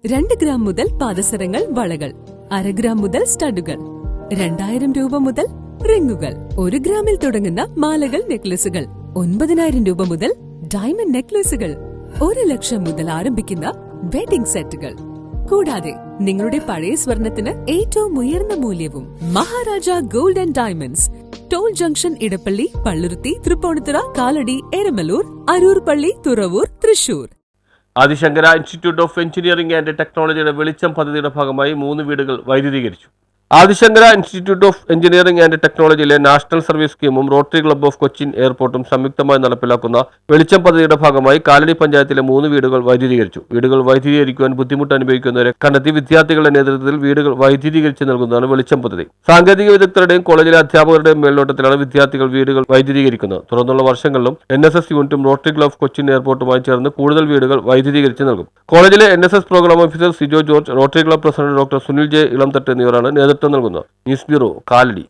2 gram മുതൽ പാദസരങ്ങൾ, വളകൾ, 1/2 gram മുതൽ സ്റ്റഡുകൾ, 2000 രൂപ മുതൽ റിങ്ങുകൾ, 1 ഗ്രാമിൽ തുടങ്ങുന്ന മാലകൾ, നെക്ലസുകൾ, 9000 രൂപ മുതൽ ഡയമണ്ട് നെക്ലസുകൾ, 1 ലക്ഷം മുതൽ ആരംഭിക്കുന്ന വെഡിംഗ് സെറ്റുകൾ. കൂടാതെ നിങ്ങളുടെ പഴയ സ്വർണത്തിന് ഏറ്റവും ഉയർന്ന മൂല്യവും. Maharaja gold and diamonds, toll junction, Edappally, Palluruthy, Thrippunithura, Kalady, Eramalloor, Aroor പള്ളി, Thuravoor, Thrissur. Adi Shankara institute of engineering and ടെക്നോളജിയുടെ വെളിച്ചം പദ്ധതിയുടെ ഭാഗമായി 3 വീടുകൾ വൈദ്യുതീകരിച്ചു. Adi Shankara institute of engineering and ടെക്നോളജിയിലെ നാഷണൽ സർവീസ് സ്കീമും റോട്ടറി ക്ലബ്ബ് ഓഫ് കൊച്ചിൻ എയർപോർട്ടും സംയുക്തമായി നടപ്പിലാക്കുന്ന വെളിച്ചം പദ്ധതിയുടെ ഭാഗമായി കാലടി പഞ്ചായത്തിലെ 3 വീടുകൾ വൈദ്യുതീകരിച്ചു. വീടുകൾ വൈദ്യുതീകരിക്കുവാൻ ബുദ്ധിമുട്ട് അനുഭവിക്കുന്നവരെ കണ്ടെത്തി വിദ്യാർത്ഥികളുടെ നേതൃത്വത്തിൽ വീടുകൾ വൈദ്യുതീകരിച്ച് നൽകുന്നതാണ് വെളിച്ചം പദ്ധതി. സാങ്കേതിക വിദഗ്ധരുടെയും കോളേജിലെ അധ്യാപകരുടെയും മേൽനോട്ടത്തിലാണ് വിദ്യാർത്ഥികൾ വീടുകൾ വൈദ്യുതീകരിക്കുന്നത്. തുടർന്നുള്ള വർഷങ്ങളിലും NSS യൂണിറ്റും റോട്ടറി ക്ലബ്ബ് ഓഫ് കൊച്ചിൻ എയർപോർട്ടുമായി ചേർന്ന് കൂടുതൽ വീടുകൾ വൈദ്യുതീകരിച്ച് നൽകും. കോളേജിലെ NSS programme officer Sijo George, rotary club president doctor Sunil J Ilamthattu എന്നിവരാണ് നേതൃത്വം നൽകുന്നത്. News bureau, Kalady.